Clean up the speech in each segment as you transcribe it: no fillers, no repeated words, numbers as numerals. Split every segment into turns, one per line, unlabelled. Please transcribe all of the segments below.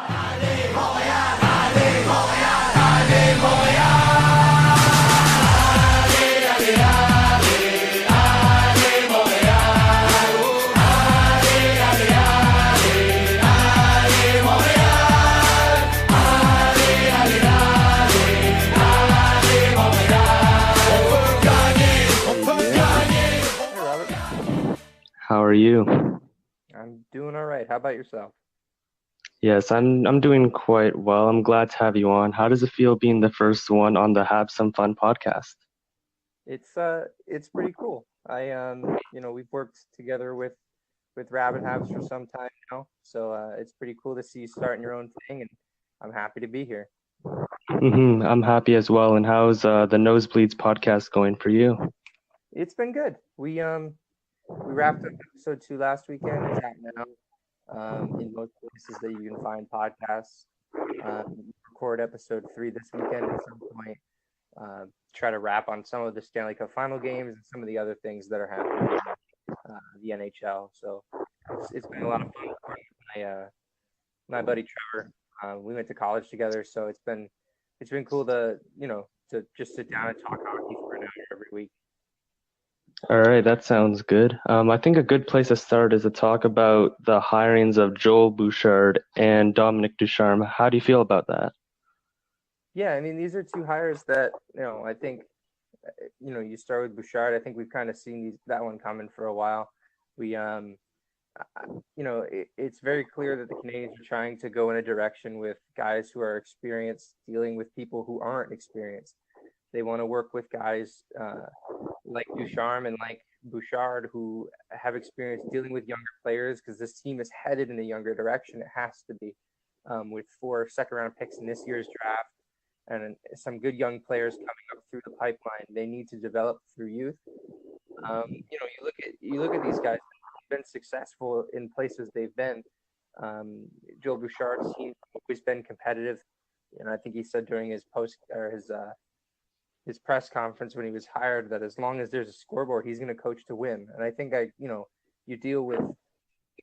How are you?
I'm doing all right. How about yourself?
Yes, I'm doing quite well. I'm glad to have you on. How does it feel being the first one on the Have Some Fun podcast?
It's pretty cool. We've worked together with Rabid Habs for some time now, so it's pretty cool to see you starting your own thing, and I'm happy to be here.
I'm happy as well. And how's the Nosebleeds podcast going for you?
It's been good. We wrapped up episode 2 last weekend. It's out now in most places that you can find podcasts. Record episode 3 this weekend at some point. Try to wrap on some of the Stanley Cup final games and some of the other things that are happening in the NHL. So it's been a lot of fun. My buddy Trevor, we went to college together, so it's been cool to just sit down and talk hockey for an hour every week.
All right, that sounds good. I think a good place to start is to talk about the hirings of Joel Bouchard and Dominic Ducharme. How do you feel about that?
Yeah, I mean, these are two hires that, I think, you start with Bouchard. I think we've kind of seen that one coming for a while. It's very clear that the Canadiens are trying to go in a direction with guys who are experienced dealing with people who aren't experienced. They want to work with guys like Ducharme and like Bouchard who have experience dealing with younger players because this team is headed in a younger direction. It has to be with 4 second-round picks in this year's draft and some good young players coming up through the pipeline. They need to develop through youth. You look at these guys who've been successful in places they've been. Joel Bouchard's team has always been competitive. I think he said during his his press conference when he was hired that as long as there's a scoreboard, he's going to coach to win. And I think you look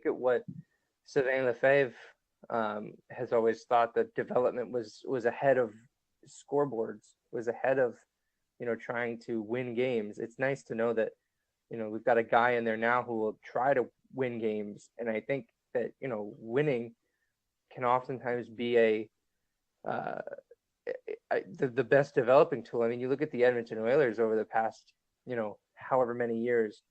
at what Sylvain Lefebvre has always thought that development was ahead of scoreboards, was ahead of, trying to win games. It's nice to know that, we've got a guy in there now who will try to win games. And I think that, winning can oftentimes be the best developing tool. I mean, you look at the Edmonton Oilers over the past, however many years,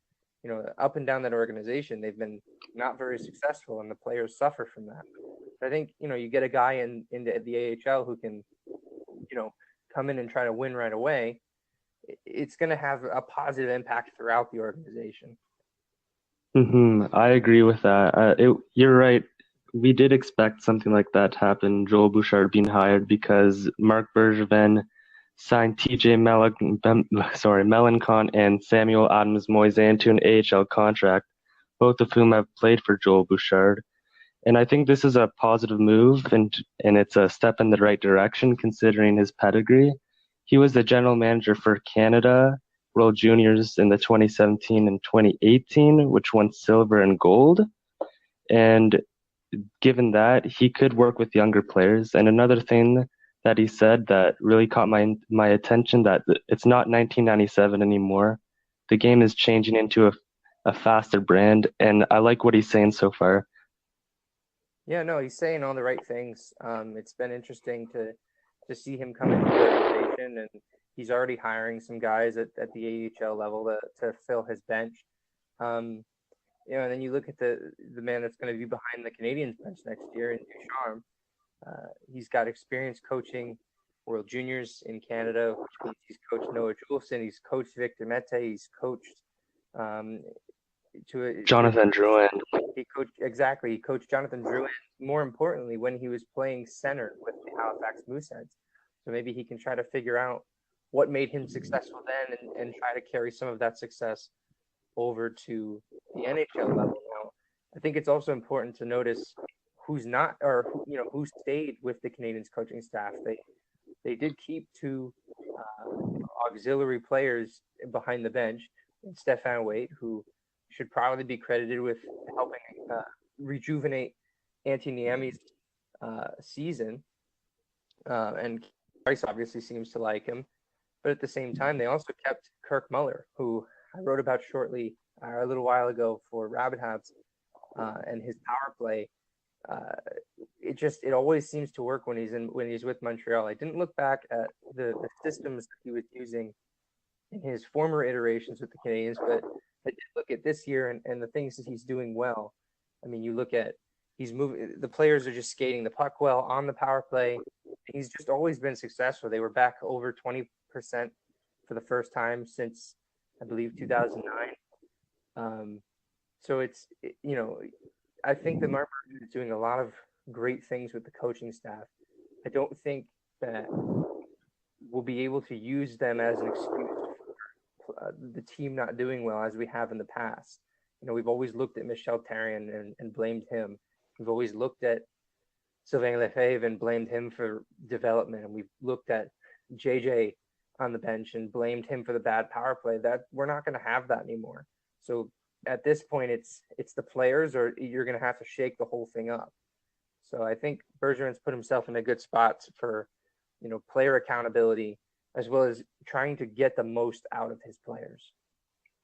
up and down that organization, they've been not very successful and the players suffer from that. But I think, you get a guy in the AHL who can, come in and try to win right away. It's going to have a positive impact throughout the organization.
I agree with that. You're right. We did expect something like that to happen, Joel Bouchard being hired, because Marc Bergevin signed TJ Melancon and Samuel Adams-Moisan to an AHL contract, both of whom have played for Joel Bouchard. And I think this is a positive move, and it's a step in the right direction considering his pedigree. He was the general manager for Canada World Juniors in the 2017 and 2018, which won silver and gold. And given that, he could work with younger players. And another thing that he said that really caught my attention, that it's not 1997 anymore. The game is changing into a faster brand, and I like what he's saying so far.
Yeah, no, he's saying all the right things. It's been interesting to see him come into the organization, and he's already hiring some guys at the AHL level to fill his bench. And then you look at the man that's going to be behind the Canadiens bench next year in Ducharme. He's got experience coaching World Juniors in Canada, which means he's coached Noah Juleson, he's coached Victor Mete, he's coached
Jonathan Drouin.
He coached Jonathan Drouin. More importantly, when he was playing center with the Halifax Mooseheads. So maybe he can try to figure out what made him successful then and try to carry some of that success over to the NHL level. Now, I think it's also important to notice who stayed with the Canadiens coaching staff. They did keep 2 auxiliary players behind the bench, Stéphane Waite, who should probably be credited with helping rejuvenate Antti Niemi's season, and Price obviously seems to like him. But at the same time, they also kept Kirk Muller, who I wrote about shortly a little while ago for Rabid Habs, and his power play. Uh, it always seems to work when he's with Montreal. I didn't look back at the systems that he was using in his former iterations with the Canadians, but I did look at this year and the things that he's doing well. I mean, you look at he's moving. The players are just skating the puck well on the power play. He's just always been successful. They were back over 20% for the first time since I believe 2009. So I think that Mark Bergevin is doing a lot of great things with the coaching staff. I don't think that we'll be able to use them as an excuse for the team not doing well as we have in the past. We've always looked at Michel Therrien and blamed him. We've always looked at Sylvain Lefebvre and blamed him for development. And we've looked at JJ on the bench and blamed him for the bad power play. That we're not going to have that anymore. So at this point, it's the players, or you're going to have to shake the whole thing up. So I think Bergevin's put himself in a good spot for, player accountability, as well as trying to get the most out of his players.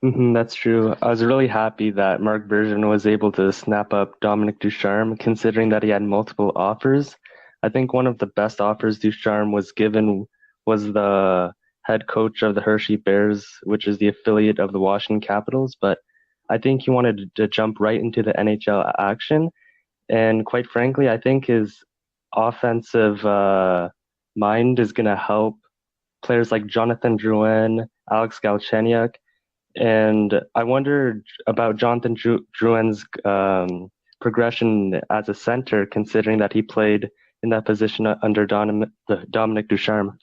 That's true. I was really happy that Marc Bergevin was able to snap up Dominic Ducharme, considering that he had multiple offers. I think one of the best offers Ducharme was given was the head coach of the Hershey Bears, which is the affiliate of the Washington Capitals. But I think he wanted to jump right into the NHL action. And quite frankly, I think his offensive mind is going to help players like Jonathan Drouin, Alex Galchenyuk. And I wonder about Jonathan Drouin's progression as a center, considering that he played in that position under Dominic Ducharme.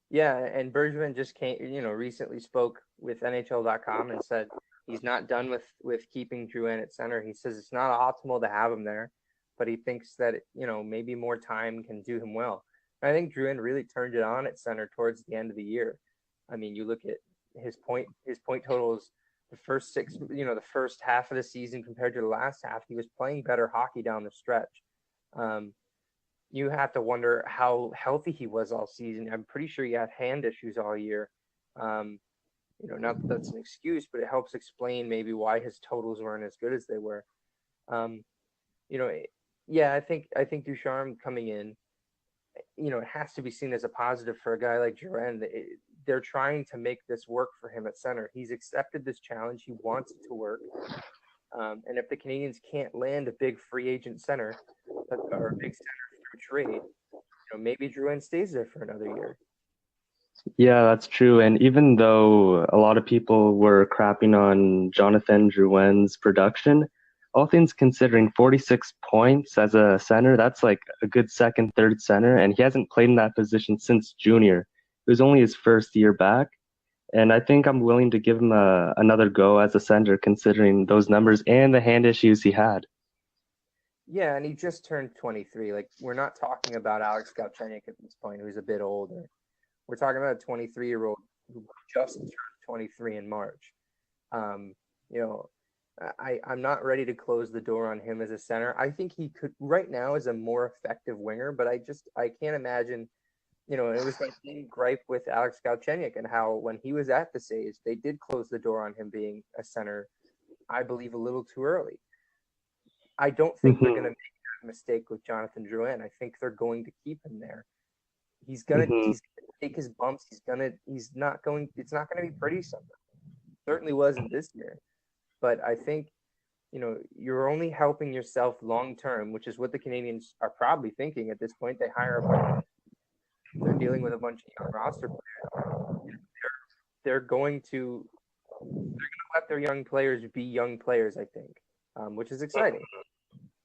Yeah, and Bergevin just recently spoke with NHL.com and said he's not done with keeping Drouin at center. He says it's not optimal to have him there, but he thinks that maybe more time can do him well. And I think Drouin really turned it on at center towards the end of the year. I mean, you look at his point totals the first the first half of the season compared to the last half. He was playing better hockey down the stretch. You have to wonder how healthy he was all season. I'm pretty sure he had hand issues all year. Not that that's an excuse, but it helps explain maybe why his totals weren't as good as they were. I think Ducharme coming in, it has to be seen as a positive for a guy like Drouin. They're trying to make this work for him at center. He's accepted this challenge. He wants it to work. And if the Canadians can't land a big free agent center or a big center through trade, maybe Drouin stays there for another year.
Yeah, that's true. And even though a lot of people were crapping on Jonathan Drouin's production, all things considering, 46 points as a center, that's like a good second, third center. And he hasn't played in that position since junior. It was only his first year back. And I think I'm willing to give him another go as a center, considering those numbers and the hand issues he had.
Yeah, and he just turned 23. Like, we're not talking about Alex Galchenyuk at this point, who's a bit older. We're talking about a 23-year-old who just turned 23 in March. I'm not ready to close the door on him as a center. I think he could right now is a more effective winger, but I can't imagine. It was my big gripe with Alex Galchenyuk and how when he was at the Saves, they did close the door on him being a center, I believe, a little too early. I don't think they're going to make that mistake with Jonathan Drouin. I think they're going to keep him there. He's gonna take his bumps. It's not going to be pretty somewhere. Certainly wasn't this year. But I think, you're only helping yourself long term, which is what the Canadians are probably thinking at this point. They're dealing with a bunch of young roster players. They're going to let their young players be young players, I think, which is exciting.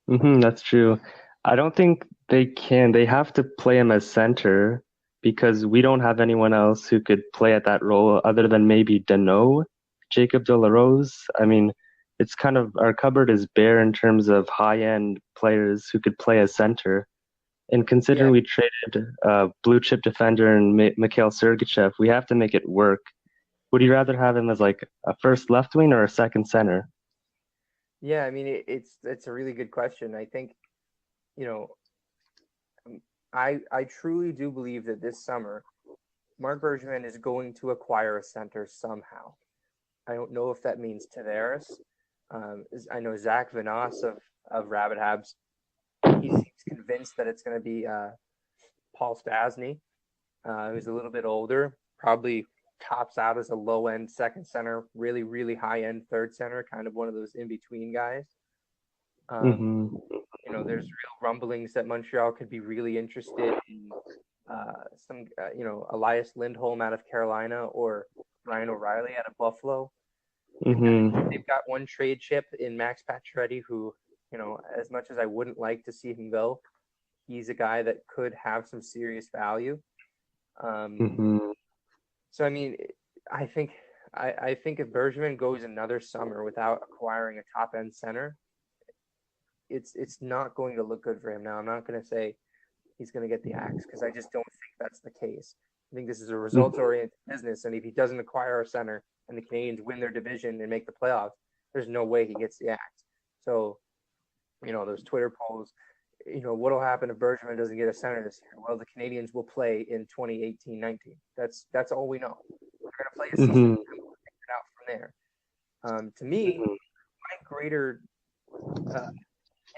That's true. I don't think they can. They have to play him as center because we don't have anyone else who could play at that role other than maybe Daigneault, Jacob de la Rose. I mean, it's kind of our cupboard is bare in terms of high-end players who could play as center. And considering we traded blue chip defender and Mikhail Sergachev, we have to make it work. Would you rather have him as like a first left wing or a second center?
Yeah, I mean it's a really good question. I think, I truly do believe that this summer, Marc Bergevin is going to acquire a center somehow. I don't know if that means Tavares. I know Zach Vanasse of Rabid Habs. He seems convinced that it's going to be Paul Stastny, who's a little bit older, probably tops out as a low-end second center, really, really high-end third center, kind of one of those in-between guys.
Mm-hmm.
There's real rumblings that Montreal could be really interested in Elias Lindholm out of Carolina or Ryan O'Reilly out of Buffalo.
Mm-hmm.
They've got one trade chip in Max Pacioretty, who, as much as I wouldn't like to see him go, he's a guy that could have some serious value.
Mm-hmm.
So, I mean, I think if Bergevin goes another summer without acquiring a top-end center, it's not going to look good for him. Now, I'm not going to say he's going to get the axe because I just don't think that's the case. I think this is a results-oriented business, and if he doesn't acquire a center and the Canadiens win their division and make the playoffs, there's no way he gets the axe. So, those Twitter polls, what'll happen if Bergevin doesn't get a center this year? Well, the Canadiens will play in 2018-19. That's all we know. We're going to play a season and we'll figure it out from there. To me, my greater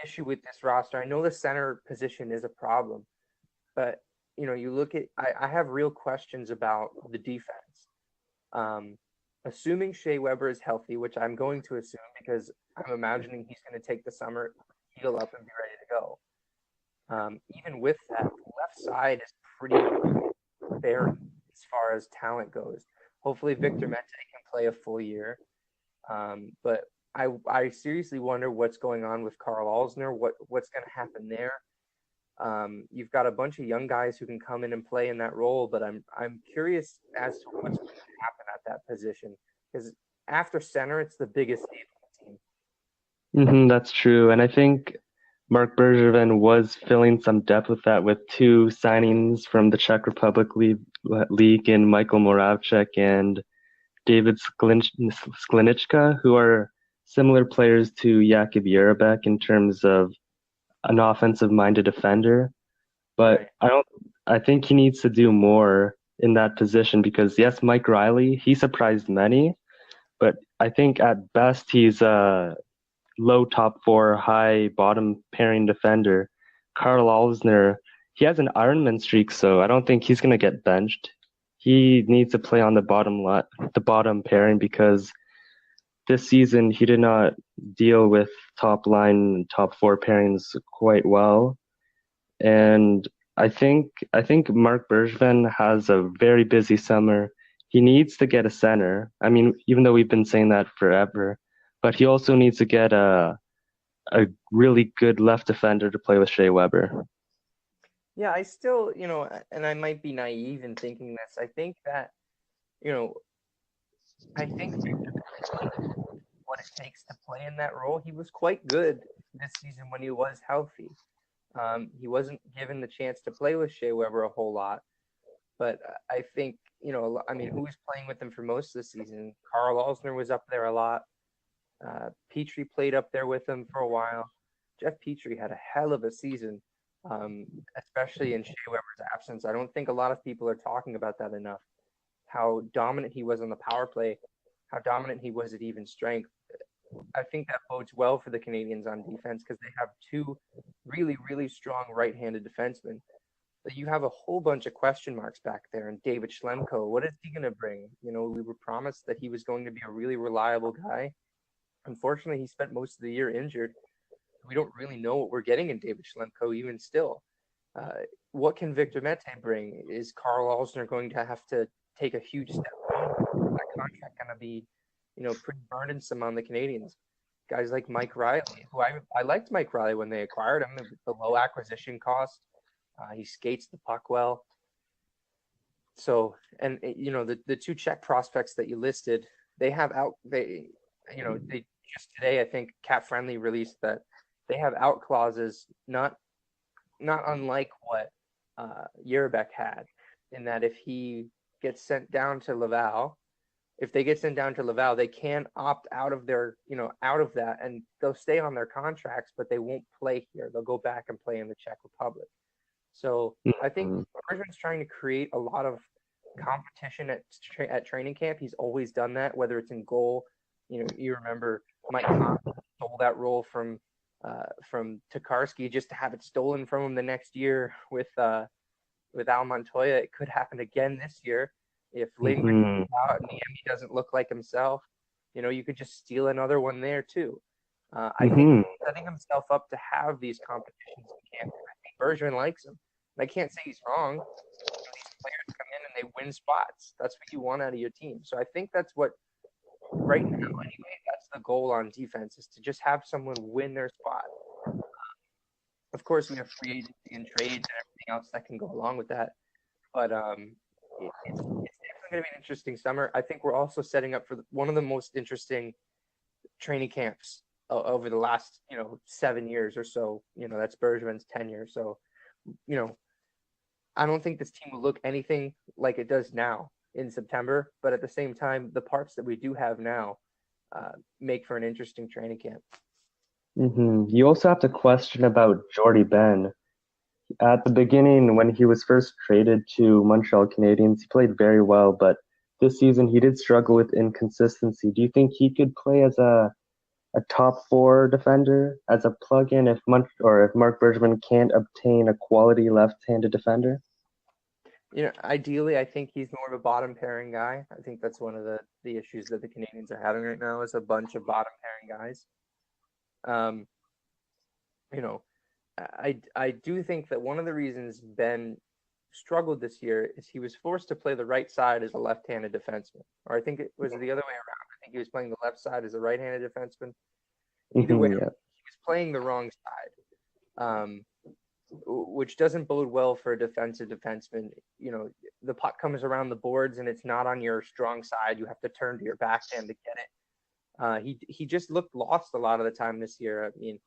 issue with this roster, I know the center position is a problem, but you look at, I have real questions about the defense. Assuming Shea Weber is healthy, which I'm going to assume because I'm imagining he's going to take the summer, heal up, and be ready to go. Even with that, the left side is pretty bare as far as talent goes. Hopefully Victor Mete can play a full year. But I seriously wonder what's going on with Karl Alzner, what's going to happen there. You've got a bunch of young guys who can come in and play in that role, but I'm curious as to what's going to happen at that position because after center, it's the biggest need on
the team. That's true, and I think Marc Bergevin was filling some depth with that with two signings from the Czech Republic League in Michael Moravcik and David Sklenicka, who are similar players to Jakub Jerabek in terms of an offensive-minded defender. But I think he needs to do more in that position because, yes, Mike Riley, he surprised many, but I think at best he's a low top four, high bottom pairing defender. Karl Alzner, he has an Ironman streak, so I don't think he's going to get benched. He needs to play on the bottom pairing because this season he did not deal with top line, top four pairings quite well. And I think Marc Bergevin has a very busy summer. He needs to get a center. I mean, even though we've been saying that forever, but he also needs to get a really good left defender to play with Shea Weber.
Yeah, I still, and I might be naive in thinking this. I think that, I think what it takes to play in that role. He was quite good this season when he was healthy. He wasn't given the chance to play with Shea Weber a whole lot, but I think, who was playing with him for most of the season? Karl Alzner was up there a lot. Petrie played up there with him for a while. Jeff Petrie had a hell of a season, especially in Shea Weber's absence. I don't think a lot of people are talking about that enough. How dominant he was on the power play, how dominant he was at even strength. I think that bodes well for the Canadiens on defense because they have two really, really strong right-handed defensemen. But you have a whole bunch of question marks back there. And David Schlemko, what is he going to bring? We were promised that he was going to be a really reliable guy. Unfortunately, he spent most of the year injured. We don't really know what we're getting in David Schlemko even still. What can Victor Mete bring? Is Karl Alzner going to have to take a huge step forward? Is that contract going to be, pretty burdensome on the Canadiens? Guys like Mike Riley, who I liked Mike Riley when they acquired him, the low acquisition cost. He skates the puck well. So, and the two Czech prospects that you listed, they just today, I think Cap Friendly released that they have out clauses, not unlike what Jerabek had, in that if he gets sent down to Laval, they can opt out of their, out of that, and they'll stay on their contracts, but they won't play here. They'll go back and play in the Czech Republic. So I think
Mhm.
Bergeron's trying to create a lot of competition at training camp. He's always done that, whether it's in goal. You remember Mike Conley stole that role from Tokarski just to have it stolen from him the next year with Al Montoya. It could happen again this year if Lindgren
Mhm.
goes out and Niemi doesn't look like himself. You could just steal another one there too. I think
Mhm.
he's setting himself up to have these competitions in camp. I think Bergevin likes him. And I can't say he's wrong. These players come in and they win spots. That's what you want out of your team. So I think that's what right now anyway. That's the goal on defense is to just have someone win their spot. Of course, we have free agency and trades and everything else that can go along with that. But it's definitely going to be an interesting summer. I think we're also setting up for one of the most interesting training camps over the last 7 years or so. That's Bergevin's tenure. So I don't think this team will look anything like it does now in September. But at the same time, the parts that we do have now make for an interesting training camp.
Mhm. You also have to question about Jordy Ben. At the beginning, when he was first traded to Montreal Canadiens, he played very well, but this season he did struggle with inconsistency. Do you think he could play as a top four defender, as a plug-in if Mark Bergevin can't obtain a quality left-handed defender?
Ideally, I think he's more of a bottom pairing guy. I think that's one of the issues that the Canadians are having right now is a bunch of bottom pairing guys. Um, you know, I do think that one of the reasons Ben struggled this year is he was forced to play the right side as a left-handed defenseman, or I think it was the other way around. I think he was playing the left side as a right-handed defenseman. Either way,
Yeah.
he was playing the wrong side, which doesn't bode well for a defensive defenseman. The puck comes around the boards and it's not on your strong side. You have to turn to your backhand to get it. He just looked lost a lot of the time this year. I mean,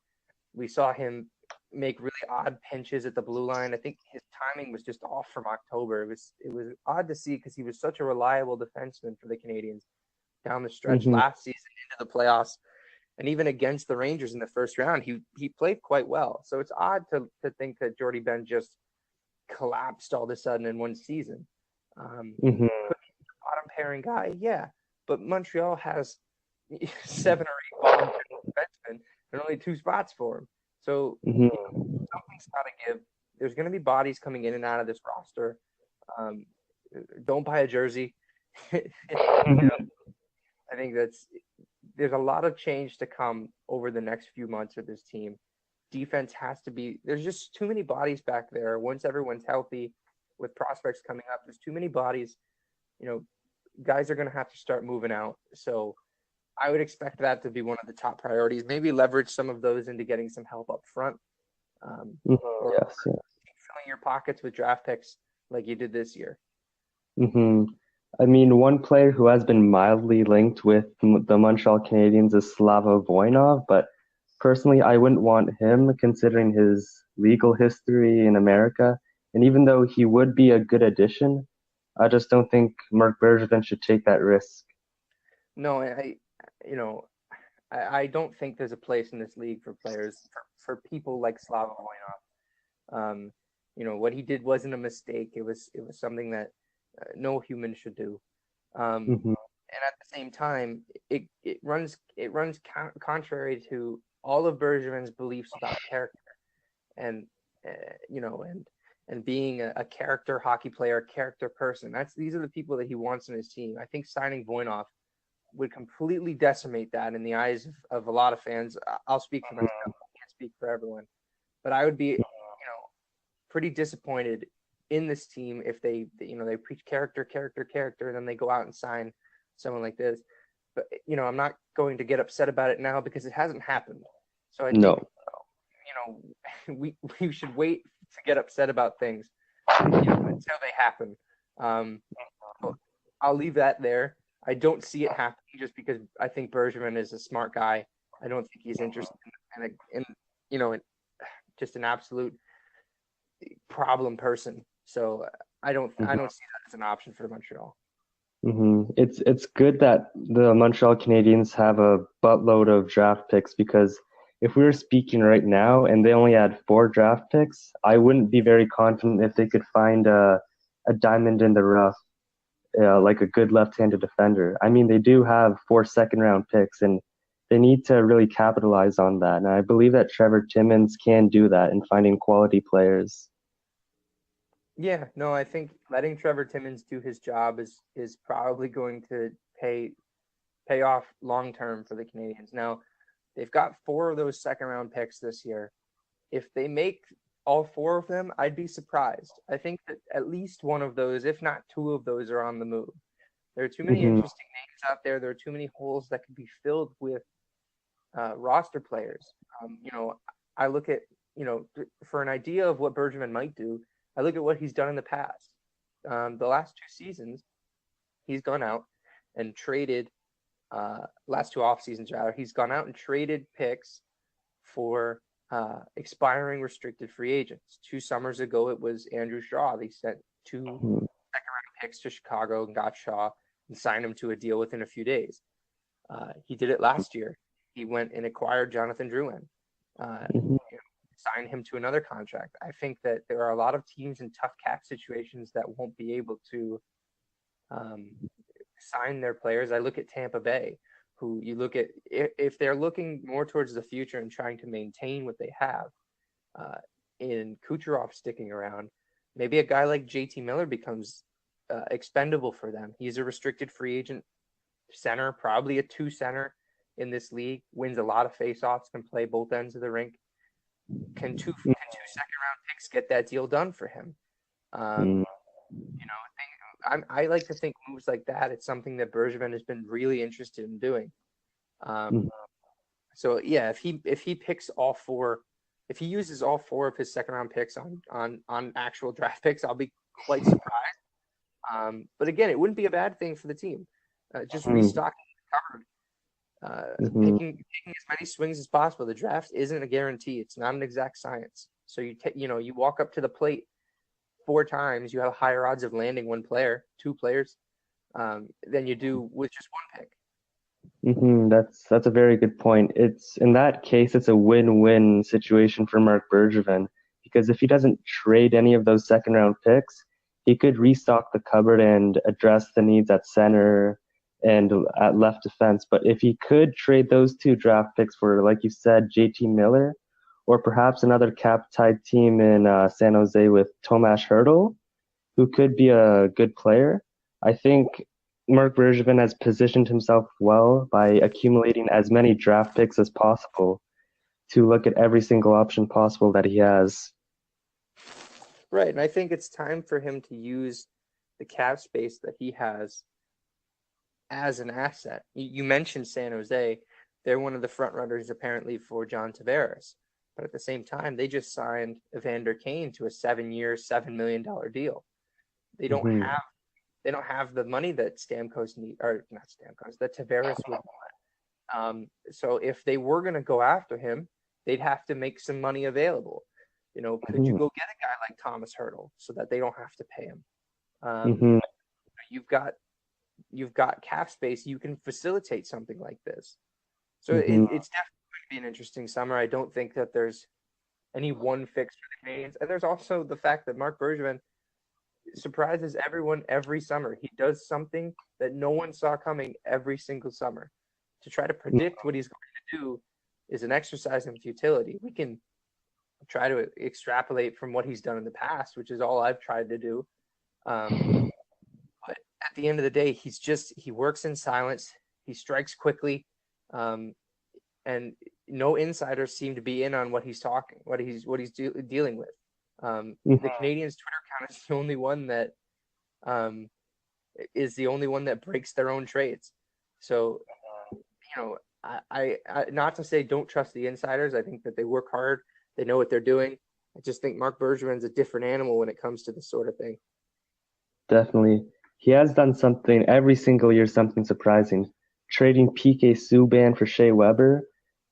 we saw him make really odd pinches at the blue line. I think his timing was just off from October. It was odd to see because he was such a reliable defenseman for the Canadians down the stretch
Hmm.
last season into the playoffs, and even against the Rangers in the first round, he played quite well. So it's odd to think that Jordy Ben just collapsed all of a sudden in one season.
Hmm.
Could be a bottom pairing guy, yeah, but Montreal has 7 or 8 bottom defensemen and only 2 spots for him. So
Hmm.
something's got to give. There's going to be bodies coming in and out of this roster. Um, don't buy a jersey. I think there's a lot of change to come over the next few months with this team. Defense has to be. There's just too many bodies back there. Once everyone's healthy, with prospects coming up, there's too many bodies. Guys are going to have to start moving out. So I would expect that to be one of the top priorities. Maybe leverage some of those into getting some help up front, or
Yes. Yeah.
filling your pockets with draft picks like you did this year.
Hmm. I mean, one player who has been mildly linked with the Montreal Canadiens is Slava Voinov, but personally, I wouldn't want him considering his legal history in America. And even though he would be a good addition, I just don't think Mark Bergevin should take that risk.
No, you know, I don't think there's a place in this league for players for people like Slava Voinov. What he did wasn't a mistake. It was something that no human should do.
Hmm.
And at the same time, it runs contrary to all of Bergevin's beliefs about character and and being a character hockey player, a character person. These are the people that he wants in his team. I think signing Voinov would completely decimate that in the eyes of a lot of fans. I'll speak for myself. I can't speak for everyone, but I would be pretty disappointed in this team if they preach character, character, character, and then they go out and sign someone like this. But I'm not going to get upset about it now because it hasn't happened. So I think
No.
we should wait to get upset about things until they happen. So I'll leave that there. I don't see it happening just because I think Bergevin is a smart guy. I don't think he's interested in just an absolute problem person. So I don't see that as an option for Montreal.
It's good that the Montreal Canadiens have a buttload of draft picks because if we were speaking right now and they only had 4 draft picks, I wouldn't be very confident if they could find a diamond in the rough, like a good left-handed defender. I mean, they do have 4 second-round picks, and they need to really capitalize on that. And I believe that Trevor Timmins can do that in finding quality players.
Yeah, no, I think letting Trevor Timmins do his job is probably going to pay off long term for the Canadians. Now, they've got 4 of those second-round picks this year. If they make all 4 of them, I'd be surprised. I think that at least one of those, if not 2 of those, are on the move. There are too many interesting names out there. There are too many holes that could be filled with roster players. I look at, for an idea of what Bergevin might do, I look at what he's done in the past. The last 2 seasons, he's gone out and traded, last 2 off seasons rather, he's gone out and traded picks for expiring restricted free agents. 2 summers ago, it was Andrew Shaw. They sent 2 second-round picks to Chicago and got Shaw and signed him to a deal within a few days. He did it last year. He went and acquired Jonathan Drouin, signed him to another contract. I think that there are a lot of teams in tough cap situations that won't be able to sign their players. I look at Tampa Bay, who you look at, if they're looking more towards the future and trying to maintain what they have, in Kucherov sticking around, maybe a guy like JT Miller becomes expendable for them. He's a restricted free agent center, probably a 2 center in this league, wins a lot of faceoffs, can play both ends of the rink. Can 2 second-round picks get that deal done for him? I like to think moves like that. It's something that Bergevin has been really interested in doing. So yeah, if he picks all 4, if he uses all 4 of his second-round picks on actual draft picks, I'll be quite surprised. But again, it wouldn't be a bad thing for the team. Just restocking the cupboard. Taking as many swings as possible. The draft isn't a guarantee. It's not an exact science. So you walk up to the plate 4 times, you have higher odds of landing 1 player, 2 players, than you do with just 1 pick.
That's a very good point. It's in that case, it's a win-win situation for Marc Bergevin, because if he doesn't trade any of those second-round picks, he could restock the cupboard and address the needs at center and at left defense. But if he could trade those 2 draft picks for, like you said, JT Miller, or perhaps another cap-tied team in San Jose with Tomas Hertl, who could be a good player, I think Marc Bergevin has positioned himself well by accumulating as many draft picks as possible to look at every single option possible that he has.
Right, and I think it's time for him to use the cap space that he has as an asset. You mentioned San Jose. They're one of the front runners apparently for John Tavares. But at the same time, they just signed Evander Kane to a 7-year, $7 million deal. They don't have the money that Stamkos need, or not Stamkos, that Tavares would want. So if they were going to go after him, they'd have to make some money available. Could you go get a guy like Thomas Hertl so that they don't have to pay him? You've got cap space. You can facilitate something like this. So it's definitely going to be an interesting summer. I don't think that there's any one fix for the Canadians. And there's also the fact that Marc Bergevin surprises everyone every summer. He does something that no one saw coming every single summer. To try to predict what he's going to do is an exercise in futility. We can try to extrapolate from what he's done in the past, which is all I've tried to do. But at the end of the day, he works in silence. He strikes quickly. And no insiders seem to be in on what he's dealing with. The Canadians' Twitter account is the only one that breaks their own trades. So, I not to say don't trust the insiders. I think that they work hard. They know what they're doing. I just think Marc Bergevin's a different animal when it comes to this sort of thing.
Definitely. He has done something every single year, something surprising. Trading PK Subban for Shea Weber,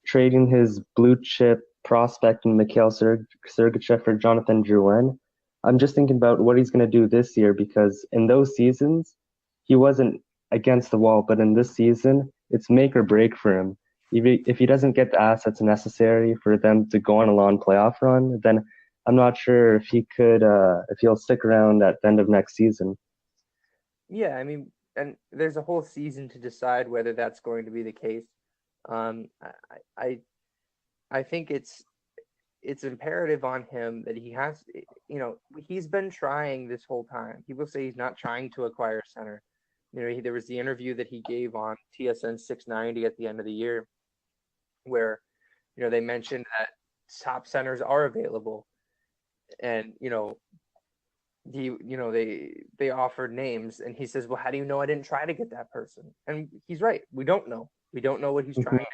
trading his blue chip prospect in Mikhail Sergachev for Jonathan Drouin. I'm just thinking about what he's going to do this year, because in those seasons, he wasn't against the wall, but in this season, it's make or break for him. if he doesn't get the assets necessary for them to go on a long playoff run, then I'm not sure if he'll stick around at the end of next season.
Yeah, I mean, and there's a whole season to decide whether that's going to be the case. Um, I, I, I think it's imperative on him that he has, he's been trying this whole time. People say he's not trying to acquire a center. There was the interview that he gave on TSN 690 at the end of the year where, they mentioned that top centers are available. And, they offered names and he says, well, how do you know I didn't try to get that person? And he's right. We don't know. We don't know what he's trying to do.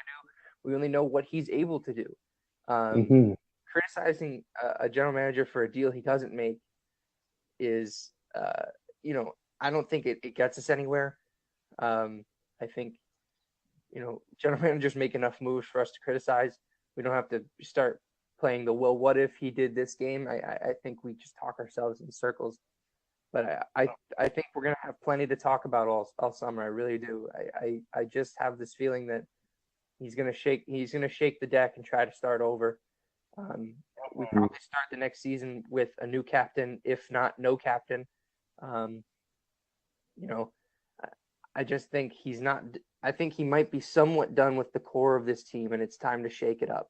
We only know what he's able to do.
Mm-hmm.
Criticizing a general manager for a deal he doesn't make is, I don't think it gets us anywhere. I think, general managers make enough moves for us to criticize. We don't have to start playing the, well, what if he did this game? I think we just talk ourselves in circles. But I think we're going to have plenty to talk about all summer. I really do. I just have this feeling that he's going to shake the deck and try to start over. We probably start the next season with a new captain, if not no captain. I just think he's not. I think he might be somewhat done with the core of this team, and it's time to shake it up.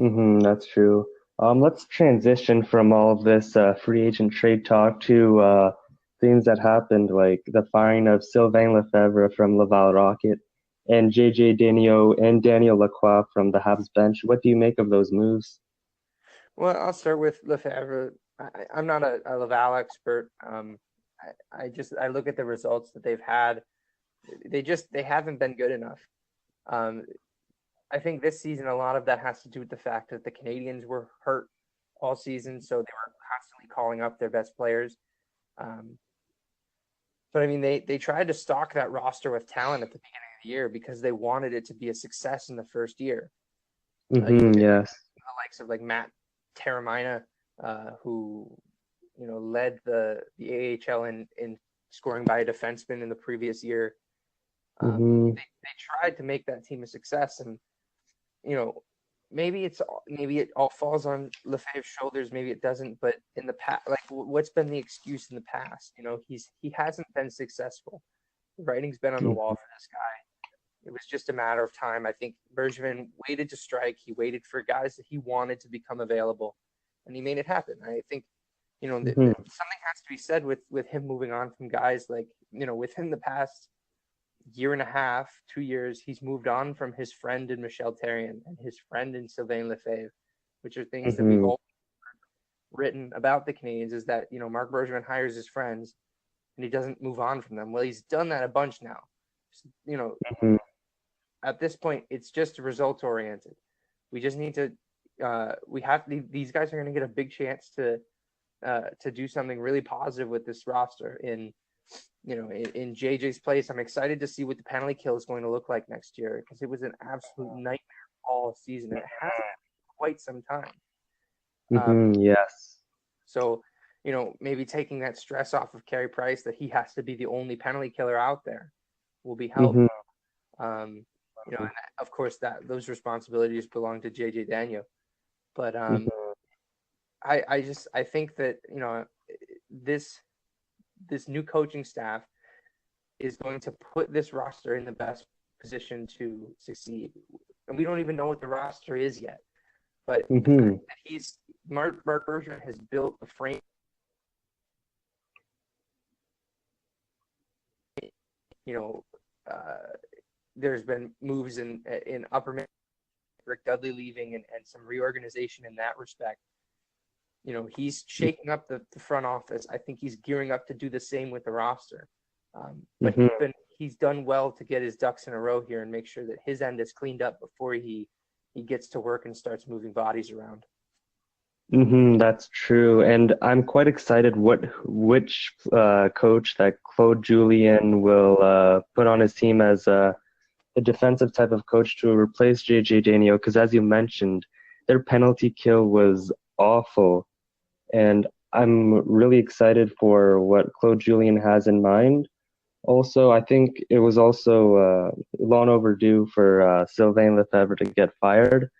Mm-hmm, that's true. Let's transition from all of this free agent trade talk to things that happened, like the firing of Sylvain Lefebvre from Laval Rocket and JJ Daigneault and Daniel Lacroix from the Habs bench. What do you make of those moves?
Well, I'll start with Lefebvre. I'm not a Laval expert. I look at the results that they've had. They haven't been good enough. I think this season, a lot of that has to do with the fact that the Canadians were hurt all season, so they were constantly calling up their best players. But I mean, they tried to stock that roster with talent at the beginning of the year because they wanted it to be a success in the first year.
Mm-hmm, yes.
The likes of like Matt Taramina, who led the AHL in scoring by a defenseman in the previous year.
Mm-hmm.
They tried to make that team a success, and maybe it all falls on Lefebvre's shoulders, maybe it doesn't. But in the past, like, what's been the excuse in the past? He hasn't been successful. The writing's been on the wall for this guy. It was just a matter of time. I think Bergevin waited to strike. He waited for guys that he wanted to become available, and he made it happen. I think something has to be said with him moving on from guys like within the past year and a half, 2 years, he's moved on from his friend in Michel Therrien and his friend in Sylvain Lefebvre, which are things that we've all written about the Canadians, is that, Marc Bergevin hires his friends and he doesn't move on from them. Well, he's done that a bunch now. At this point, it's just result oriented. We just need to, these guys are going to get a big chance to do something really positive with this roster in JJ's place. I'm excited to see what the penalty kill is going to look like next year, because it was an absolute nightmare all season. It hasn't been quite some time.
Yes.
So, maybe taking that stress off of Carey Price that he has to be the only penalty killer out there will be helpful. And of course those responsibilities belong to JJ Daigneault. But I think that this new coaching staff is going to put this roster in the best position to succeed. And we don't even know what the roster is yet. But Marc Bergevin has built a frame. There's been moves in upper Rick Dudley leaving and some reorganization in that respect. He's shaking up the front office. I think he's gearing up to do the same with the roster. But he's done well to get his ducks in a row here and make sure that his end is cleaned up before he gets to work and starts moving bodies around.
That's true. And I'm quite excited which coach that Claude Julien will put on his team as a defensive type of coach to replace JJ Daigneault, because as you mentioned, their penalty kill was awful. And I'm really excited for what Claude Julien has in mind. Also, I think it was also long overdue for Sylvain Lefebvre to get fired.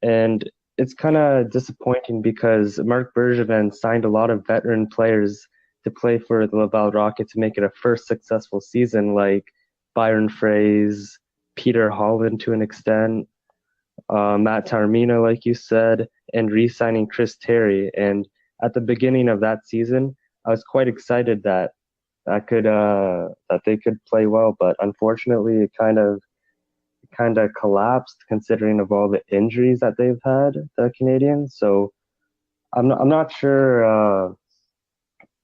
And it's kind of disappointing because Marc Bergevin signed a lot of veteran players to play for the Laval Rocket to make it a first successful season, like Byron Froese, Peter Holland to an extent, Matt Taormina, like you said, and re-signing Chris Terry. And at the beginning of that season, I was quite excited that they could play well, but unfortunately, it kind of collapsed considering of all the injuries that they've had, the Canadians. So I'm not sure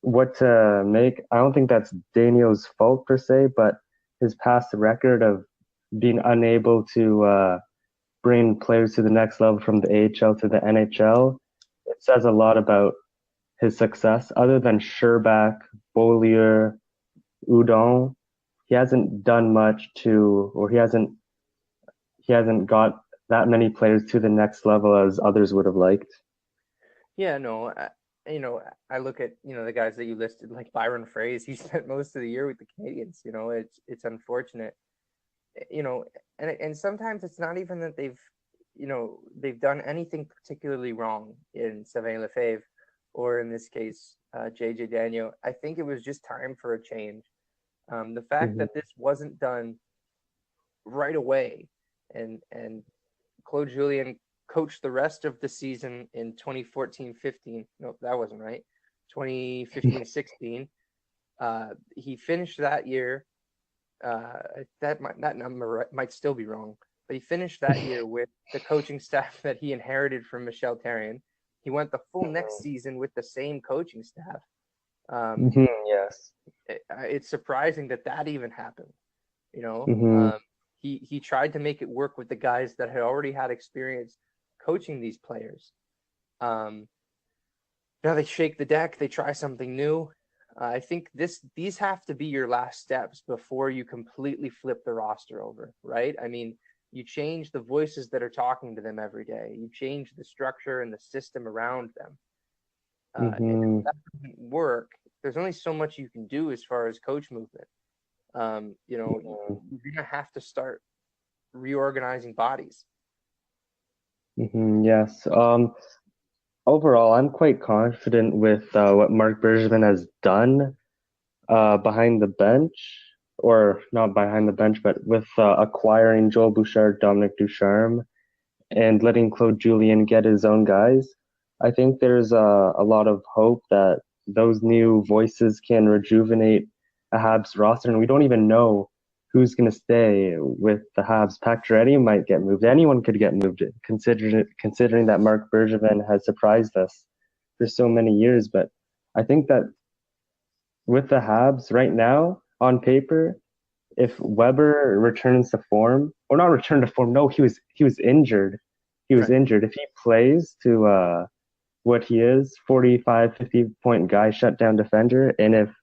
what to make. I don't think that's Daigneault's fault per se, but his past record of being unable to bring players to the next level from the AHL to the NHL, it says a lot about his success. Other than Sherbak, Beaulieu, Udon, he hasn't done much to, or he hasn't got that many players to the next level as others would have liked.
Yeah, no, I look at the guys that you listed, like Byron Froese. He spent most of the year with the Canadians. It's unfortunate. You know, and sometimes it's not even that they've done anything particularly wrong in Sylvain Lefebvre, or in this case, JJ Daigneault. I think it was just time for a change. The fact
Hmm.
that this wasn't done right away, and Claude Julien coached the rest of the season in 2014-15. No, that wasn't right. 2015-16. He finished that year. That number might still be wrong, but he finished that year with the coaching staff that he inherited from Michel Therrien. He went the full next season with the same coaching staff. Um,
Yes.
it's surprising that even happened. You know,
Hmm.
he tried to make it work with the guys that had already had experience coaching these players. Um, Now they shake the deck, they try something new. I think these have to be your last steps before you completely flip the roster over, right? I mean, you change the voices that are talking to them every day. You change the structure and the system around them. And if
Hmm.
that doesn't work, there's only so much you can do as far as coach movement. You're gonna have to start reorganizing bodies.
Yes. Overall, I'm quite confident with what Marc Bergevin has done behind the bench, or not behind the bench, but with acquiring Joel Bouchard, Dominic Ducharme, and letting Claude Julien get his own guys. I think there's a lot of hope that those new voices can rejuvenate a Habs roster, and we don't even know who's going to stay with the Habs. Pacioretty might get moved. Anyone could get moved, considering that Marc Bergevin has surprised us for so many years. But I think that with the Habs right now, on paper, if Weber returns to form, or not return to form, no, he was injured. He was
Right.
injured. If he plays to what he is, 45, 50 point guy, shutdown defender, and if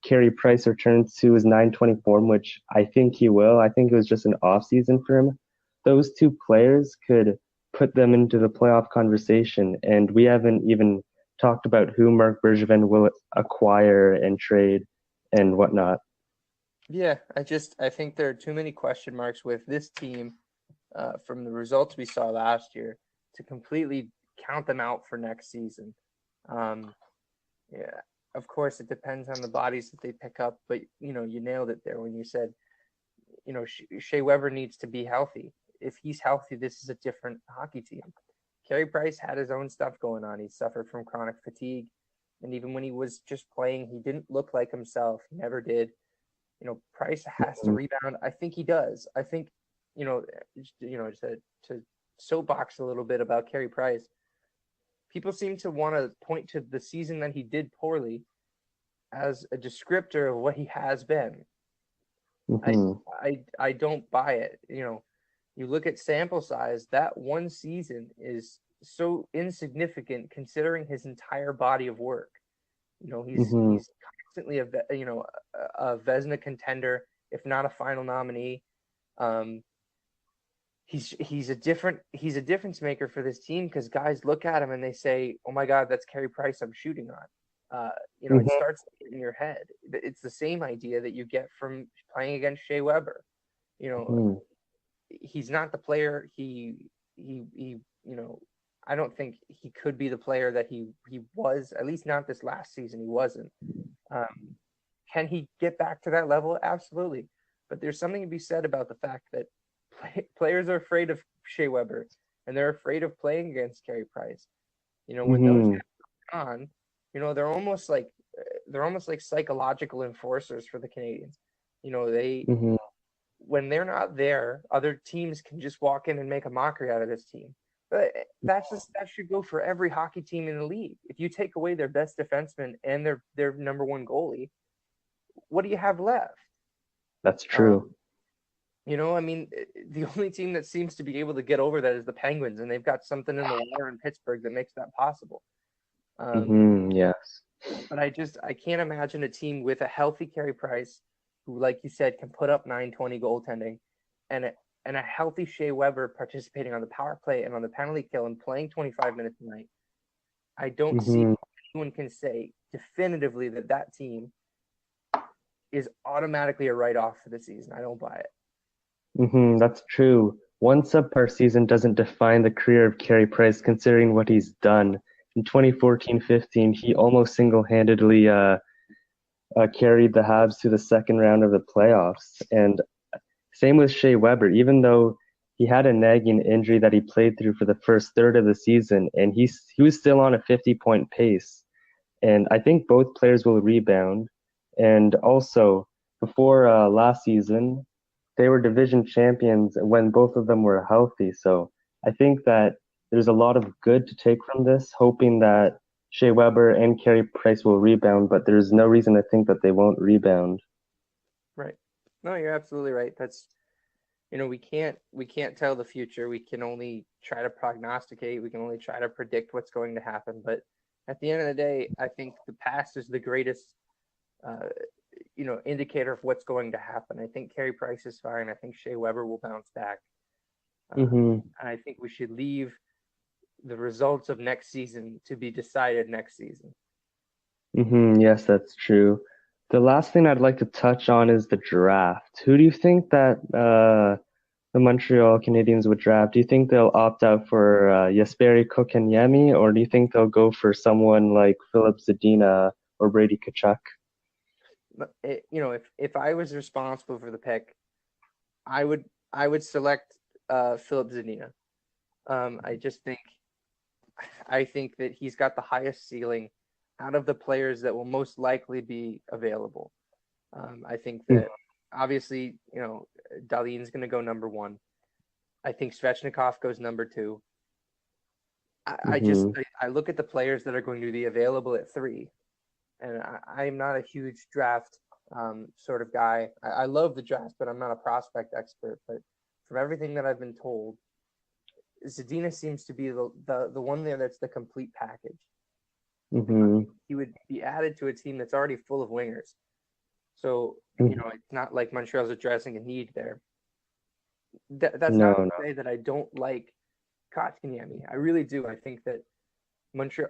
Carey Price returns to his 920 form, which I think he will, I think it was just an off season for him. Those two players could put them into the playoff conversation, and we haven't even talked about who Marc Bergevin will acquire and trade and whatnot.
Yeah, I think there are too many question marks with this team, from the results we saw last year, to completely count them out for next season. Um, yeah, of course, it depends on the bodies that they pick up, but you nailed it there when you said, Shea Weber needs to be healthy. If he's healthy, this is a different hockey team. Carey Price had his own stuff going on. He suffered from chronic fatigue, and even when he was just playing, he didn't look like himself. He never did. Price has to
Mhm.
rebound. I think he does. I think, you know, to soapbox a little bit about Carey Price. People seem to want to point to the season that he did poorly as a descriptor of what he has been. I
Mhm.
I don't buy it. You look at sample size. That one season is so insignificant considering his entire body of work.
Mhm.
He's constantly a Vesna contender, if not a final nominee. Um, he's a difference maker for this team because guys look at him and they say, "Oh my God, that's Carey Price I'm shooting on." It starts in your head. It's the same idea that you get from playing against Shea Weber. He's not the player I don't think he could be the player that he was, at least not this last season. He wasn't. Can he get back to that level? Absolutely. But there's something to be said about the fact that players are afraid of Shea Weber, and they're afraid of playing against Carey Price. When those guys are on, they're almost like psychological enforcers for the Canadians. When they're not there, other teams can just walk in and make a mockery out of this team. But that should go for every hockey team in the league. If you take away their best defenseman and their number one goalie, what do you have left?
That's true.
The only team that seems to be able to get over that is the Penguins, and they've got something in the water in Pittsburgh that makes that possible.
Yes.
But I can't imagine a team with a healthy Carey Price, who, like you said, can put up 920 goaltending, and a healthy Shea Weber participating on the power play and on the penalty kill and playing 25 minutes a night. I don't see how anyone can say definitively that team is automatically a write-off for the season. I don't buy it.
That's true. One subpar season doesn't define the career of Carey Price, considering what he's done. In 2014-15, he almost single-handedly carried the Habs to the second round of the playoffs. And same with Shea Weber, even though he had a nagging injury that he played through for the first third of the season, and he was still on a 50-point pace. And I think both players will rebound. And also, before last season, they were division champions when both of them were healthy. So I think that there's a lot of good to take from this, hoping that Shea Weber and Carey Price will rebound, but there's no reason to think that they won't rebound.
Right. No, you're absolutely right. That's, we can't tell the future. We can only try to prognosticate. We can only try to predict what's going to happen. But at the end of the day, I think the past is the greatest indicator of what's going to happen. I think Carey Price is fine. I think Shea Weber will bounce back. And I think we should leave the results of next season to be decided next season.
Yes, that's true. The last thing I'd like to touch on is the draft. Who do you think that the Montreal Canadiens would draft? Do you think they'll opt out for Jesperi Kotkaniemi, or do you think they'll go for someone like Filip Zadina or Brady Tkachuk?
If I was responsible for the pick, I would select Filip Zadina. I think that he's got the highest ceiling out of the players that will most likely be available. I think that obviously, Dahlin's going to go number one. I think Svechnikov goes number two. I look at the players that are going to be available at three, and I'm not a huge draft sort of guy. I love the draft, but I'm not a prospect expert. But from everything that I've been told, Zadina seems to be the one there that's the complete package. He would be added to a team that's already full of wingers. So, it's not like Montreal's addressing a need there. That's not to say that I don't like Kotkaniemi. I really do. I think that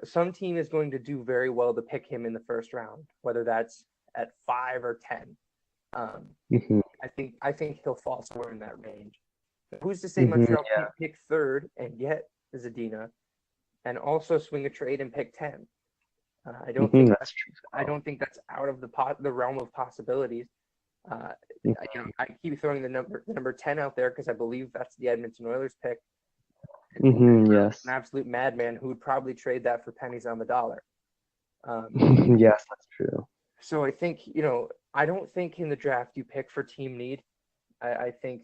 some team is going to do very well to pick him in the first round, whether that's at 5 or 10. I think he'll fall somewhere in that range. Who's to say Montreal can't pick third and get Zadina, and also swing a trade and pick 10? I don't think that's true. I don't think that's out of the realm of possibilities. I keep throwing the number 10 out there because I believe that's the Edmonton Oilers pick.
Yes.
An absolute madman who would probably trade that for pennies on the dollar.
Yes, that's true.
So I think, I don't think in the draft you pick for team need. I think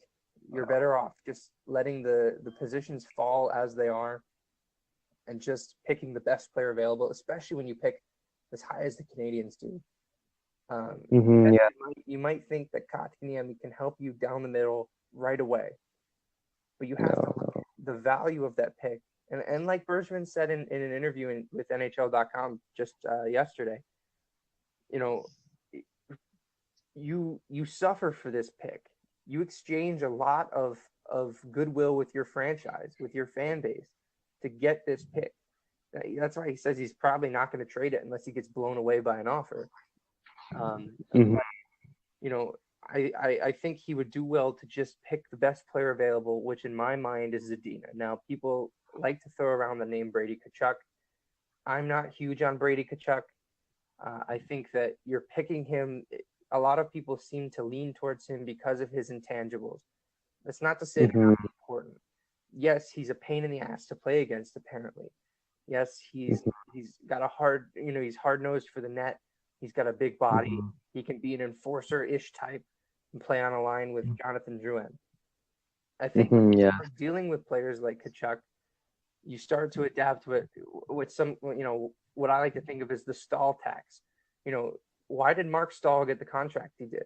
you're better off just letting the positions fall as they are and just picking the best player available, especially when you pick as high as the Canadians do. You might think that Kotkaniemi can help you down the middle right away, but you have to look at the value of that pick. And like Bergevin said in an interview with NHL.com just yesterday, you suffer for this pick. You exchange a lot of goodwill with your franchise, with your fan base, to get this pick. That's why he says he's probably not going to trade it unless he gets blown away by an offer.
Mm-hmm.
But, you know, I think he would do well to just pick the best player available, which in my mind is Zadina. Now, people like to throw around the name Brady Tkachuk. I'm not huge on Brady Tkachuk. I think that you're picking him. A lot of people seem to lean towards him because of his intangibles. That's not to say they're
Mm-hmm.
not important. Yes, he's a pain in the ass to play against, apparently. Yes, he's got a hard, he's hard nosed for the net. He's got a big body.
Mm-hmm.
He can be an enforcer-ish type and play on a line with Jonathan Drouin. I think when
Mm-hmm.
you
Yeah.
start dealing with players like Kachuk, you start to adapt to it with some, what I like to think of as the Stahl tax. Why did Mark Stahl get the contract he did?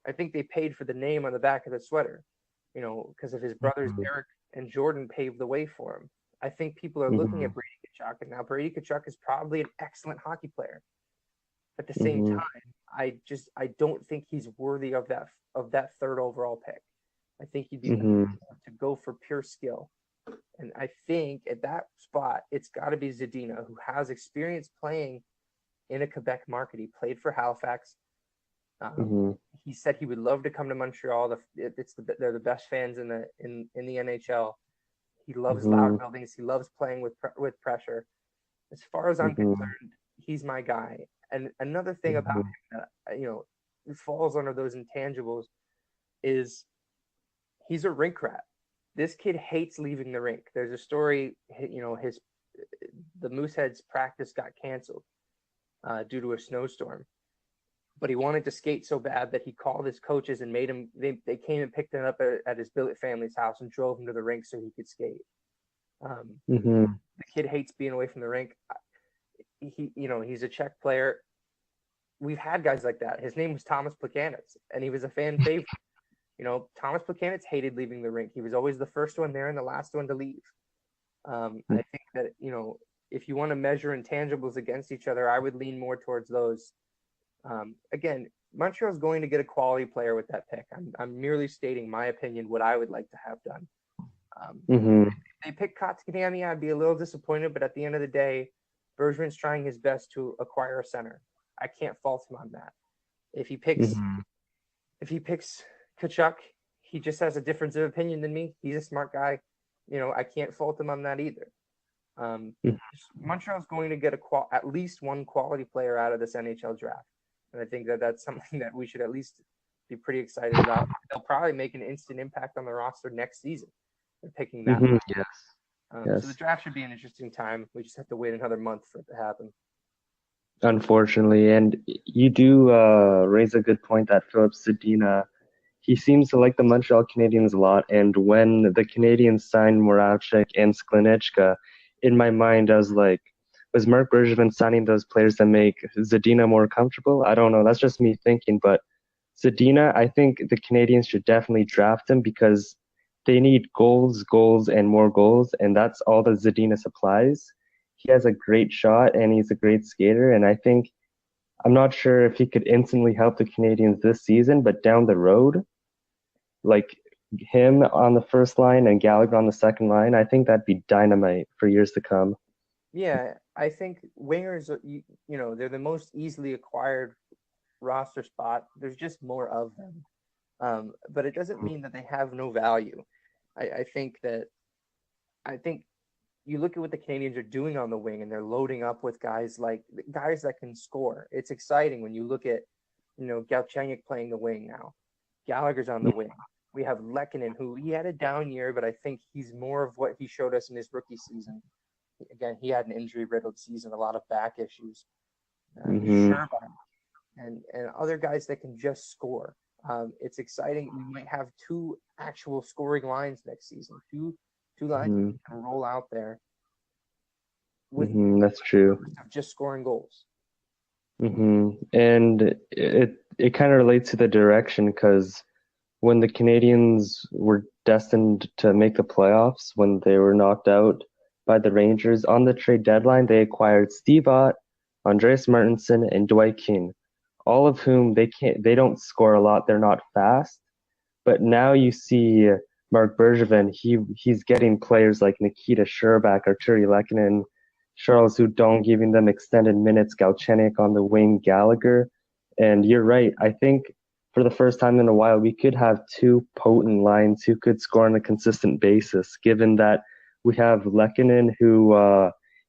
I think they paid for the name on the back of the sweater, because of his brothers
Mm-hmm.
Eric and Jordan paved the way for him. I think people are looking
Mm-hmm.
at Brady Tkachuk, and now Brady Tkachuk is probably an excellent hockey player. At the same
Mm-hmm.
time, I don't think he's worthy of that third overall pick. I think he'd be better
Mm-hmm.
to go for pure skill. And I think at that spot, it's got to be Zadina, who has experience playing in a Quebec market. He played for Halifax. Um,
Mm-hmm.
he said he would love to come to Montreal. They're the best fans in the NHL. He loves loud
Mm-hmm.
buildings. He loves playing with pressure. As far as I'm
Mm-hmm.
concerned, he's my guy. And another thing about
Mm-hmm.
him that falls under those intangibles is he's a rink rat. This kid hates leaving the rink. There's a story, the Mooseheads practice got canceled due to a snowstorm, but he wanted to skate so bad that he called his coaches and made him. They came and picked him up at his billet family's house and drove him to the rink so he could skate.
Mm-hmm.
The kid hates being away from the rink. He's a Czech player. We've had guys like that. His name was Thomas Plekanec, and he was a fan favorite. Thomas Plekanec hated leaving the rink. He was always the first one there and the last one to leave. I think that, if you want to measure intangibles against each other, I would lean more towards those. Again, Montreal's going to get a quality player with that pick. I'm merely stating my opinion, what I would like to have done.
Mm-hmm.
They pick Kotkaniemi, I'd be a little disappointed, but at the end of the day, Bergevin's trying his best to acquire a center. I can't fault him on that. If he picks
Mm-hmm.
Kachuk, he just has a difference of opinion than me. He's a smart guy. I can't fault him on that either. Montreal's going to get at least one quality player out of this NHL draft, and I think that that's something that we should at least be pretty excited about. They'll probably make an instant impact on the roster next season. They're picking that.
Mm-hmm. Yes.
So the draft should be an interesting time. We just have to wait another month for it to happen.
Unfortunately, and you do raise a good point that Philip Zadina, he seems to like the Montreal Canadiens a lot. And when the Canadiens signed Moravcik and Sklinechka, in my mind, I was like, was Mark Bergevin signing those players that make Zadina more comfortable? I don't know. That's just me thinking. But Zadina, I think the Canadiens should definitely draft him because they need goals, goals, and more goals. And that's all that Zadina supplies. He has a great shot and he's a great skater. And I think I'm not sure if he could instantly help the Canadiens this season, but down the road, like him on the first line and Gallagher on the second line, I think that'd be dynamite for years to come.
Yeah, I think wingers, they're the most easily acquired roster spot. There's just more of them. But it doesn't mean that they have no value. I think you look at what the Canadiens are doing on the wing, and they're loading up with guys that can score. It's exciting when you look at, Galchenyuk playing the wing now. Gallagher's on the wing. We have Lehkonen, who he had a down year, but I think he's more of what he showed us in his rookie season. Again, he had an injury-riddled season, a lot of back issues.
Mm-hmm.
Sherman and other guys that can just score. It's exciting. We might have two actual scoring lines next season. Two lines
Mm-hmm.
that can roll out there with
That's true.
just scoring goals.
Mm-hmm. And it kind of relates to the direction because when the Canadiens were destined to make the playoffs, when they were knocked out by the Rangers on the trade deadline, they acquired Steve Ott, Andreas Martinson, and Dwight King, all of whom they don't score a lot. They're not fast, but now you see Mark Bergevin. He's getting players like Nikita Sherbak, Arturi Lehkonen, Charles Hudon giving them extended minutes, Galchenyuk on the wing, Gallagher. And you're right. I think for the first time in a while, we could have two potent lines who could score on a consistent basis, given that we have Lehkonen, who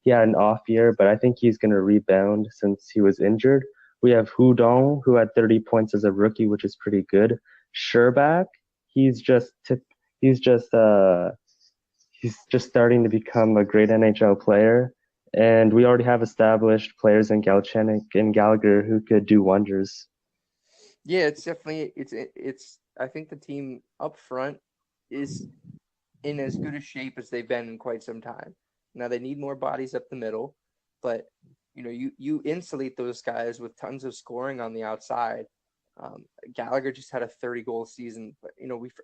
he had an off year, but I think he's going to rebound since he was injured. We have Hudon, who had 30 points as a rookie, which is pretty good. Sherbak, he's just tip, he's just uh he's just starting to become a great NHL player. And we already have established players in Galchenyuk and Gallagher who could do wonders.
Yeah, it's definitely it's. I think the team up front is in as good a shape as they've been in quite some time. Now they need more bodies up the middle, but you insulate those guys with tons of scoring on the outside. Gallagher just had a 30-goal season, but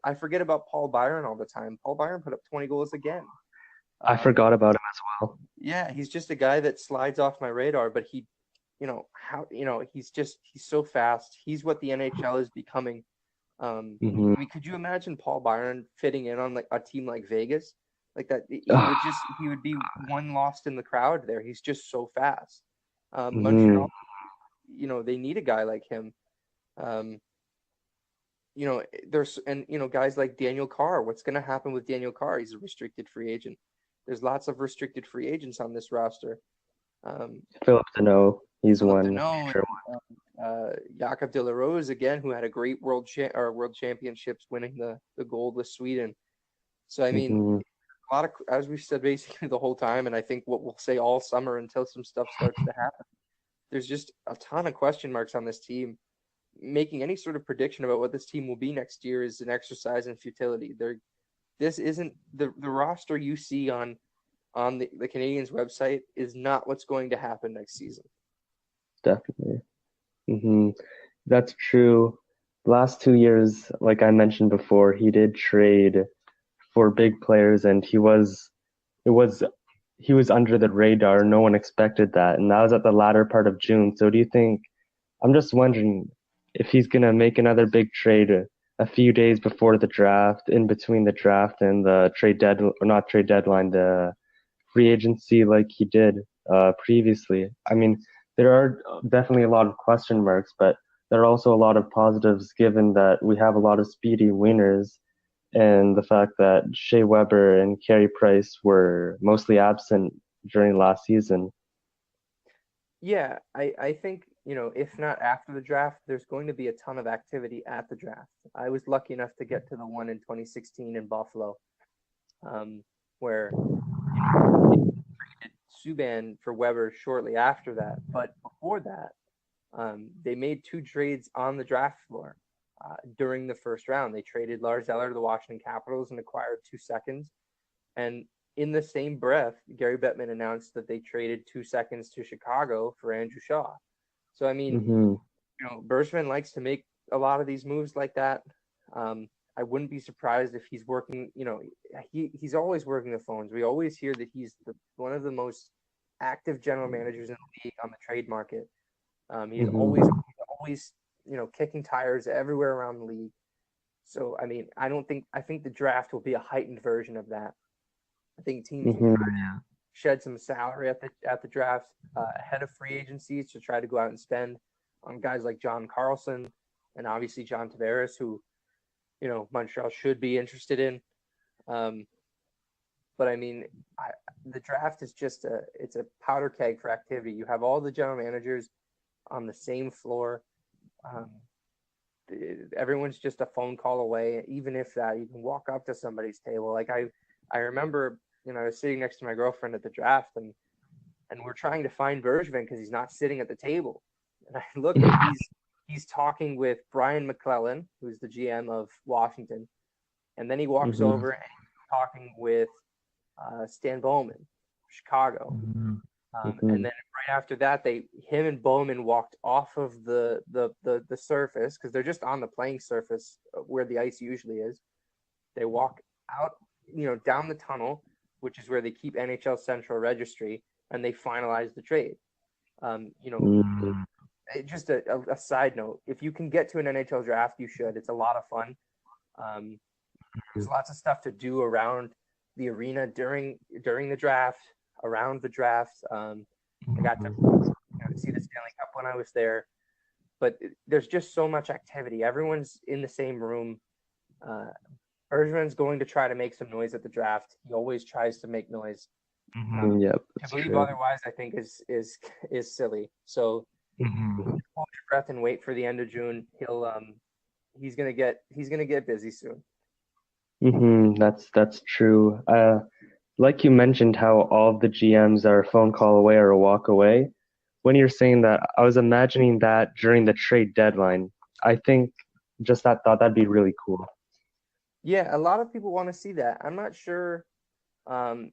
I forget about Paul Byron all the time. Paul Byron put up 20 goals again.
I forgot about him as well.
Yeah, he's just a guy that slides off my radar, but he's so fast. He's what the NHL is becoming. I mean, could you imagine Paul Byron fitting in on like a team like Vegas? Like that, he would be one lost in the crowd there. He's just so fast. Montreal, they need a guy like him. There's guys like Daniel Carr. What's going to happen with Daniel Carr? He's a restricted free agent. There's lots of restricted free agents on this roster.
Philip Deneau, he's
Philip
one.
Deneau,
Sure.
Jakob de la Rose again, who had a great world championships, winning the gold with Sweden. So I mean, a lot of, as we've said basically the whole time, and I think what we'll say all summer until some stuff starts to happen. There's just a ton of question marks on this team. Making any sort of prediction about what this team will be next year is an exercise in futility. This isn't the roster you see on the Canadiens website is not what's going to happen next season.
Definitely. That's true. Last 2 years, like I mentioned before, he did trade for big players, and he was under the radar. No one expected that, and that was at the latter part of June. So do you think? I'm just wondering if he's gonna make another big trade a few days before the draft, in between the draft and the the free agency, like he did previously. I mean, there are definitely a lot of question marks, but there are also a lot of positives given that we have a lot of speedy winners and the fact that Shea Weber and Carey Price were mostly absent during last season.
Yeah, I think, if not after the draft, there's going to be a ton of activity at the draft. I was lucky enough to get to the one in 2016 in Buffalo, where they traded Subban for Weber shortly after that. But before that, they made two trades on the draft floor during the first round. They traded Lars Eller to the Washington Capitals and acquired 2 seconds. And in the same breath, Gary Bettman announced that they traded 2 seconds to Chicago for Andrew Shaw. So, I mean, Bergevin likes to make a lot of these moves like that. I wouldn't be surprised if he's working, he's always working the phones. We always hear that he's one of the most active general managers in the league on the trade market. He's always, kicking tires everywhere around the league. So, I mean, I think the draft will be a heightened version of that. I think teams will try to shed some salary at the draft ahead of free agencies to try to go out and spend on guys like John Carlson and obviously John Tavares, who, Montreal should be interested in. But I mean, the draft is just it's a powder keg for activity. You have all the general managers on the same floor. Everyone's just a phone call away. Even if that, you can walk up to somebody's table. Like I remember, I was sitting next to my girlfriend at the draft, and we're trying to find Bergevin because he's not sitting at the table. And I look, and he's talking with Brian McClellan, who's the GM of Washington, and then he walks over and he's talking with Stan Bowman, Chicago. And then right after that, him and Bowman walked off of the surface because they're just on the playing surface where the ice usually is. They walk out, down the tunnel, which is where they keep NHL Central Registry, and they finalize the trade. Just a side note: if you can get to an NHL draft, you should. It's a lot of fun. There's lots of stuff to do around the arena during the draft. around the draft. I got to see the Stanley Cup when I was there, but there's just so much activity. Everyone's in the same room. Bergevin's going to try to make some noise at the draft. He always tries to make noise.
Yep,
To
that's
believe
true.
otherwise, I think is silly. So hold your breath and wait for the end of June. He's gonna get busy soon.
That's true. Like you mentioned, how all of the GMs are a phone call away or a walk away. When you're saying that, I was imagining that during the trade deadline. I think just that thought that'd be really cool.
Yeah, a lot of people want to see that. I'm not sure. The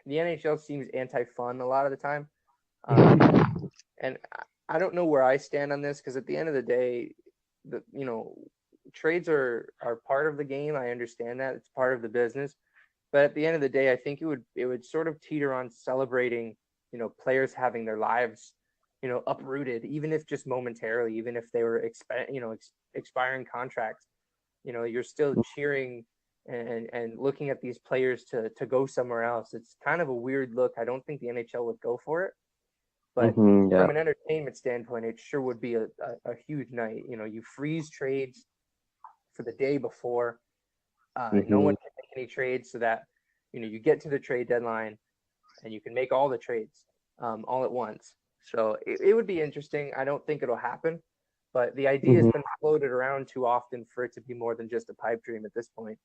NHL seems anti-fun a lot of the time, and I don't know where I stand on this because at the end of the day, trades are part of the game. I understand that it's part of the business, but at the end of the day, I think it would sort of teeter on celebrating, players having their lives, uprooted, even if just momentarily, even if they were expiring contracts. You're still cheering and looking at these players to go somewhere else. It's kind of a weird look. I don't think the NHL would go for it, but
Yeah.
from an entertainment standpoint, it sure would be a huge night. You freeze trades for the day before. No one can make any trades, so that you get to the trade deadline and you can make all the trades all at once. So it would be interesting. I don't think it'll happen, but the idea has been floated around too often for it to be more than just a pipe dream at this point.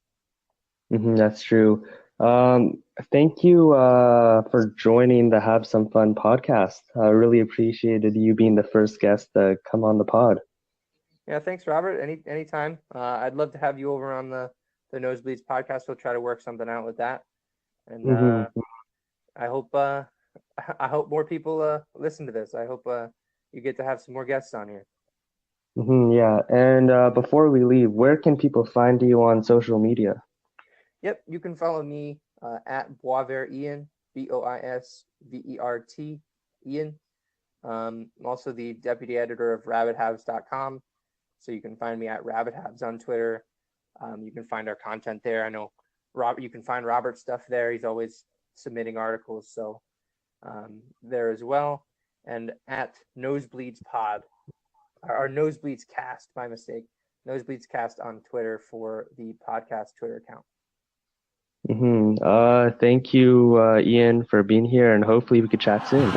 That's true. Thank you for joining the Have Some Fun podcast. I really appreciated you being the first guest to come on the pod.
Yeah, thanks, Robert. Anytime. I'd love to have you over on the Nosebleeds podcast. We'll try to work something out with that. And I hope more people listen to this. I hope you get to have some more guests on here.
Yeah. And before we leave, where can people find you on social media?
Yep, you can follow me at Boisvert Ian, Boisvert Ian. I'm also the deputy editor of rabidhabs.com. So you can find me at Rabid Habs on Twitter. You can find our content there. I know you can find Robert's stuff there. He's always submitting articles, so there as well. And at Nosebleeds Pod, or Nosebleeds Cast, my mistake. Nosebleeds Cast on Twitter for the podcast Twitter account.
Thank you, Ian, for being here, and hopefully we could chat soon.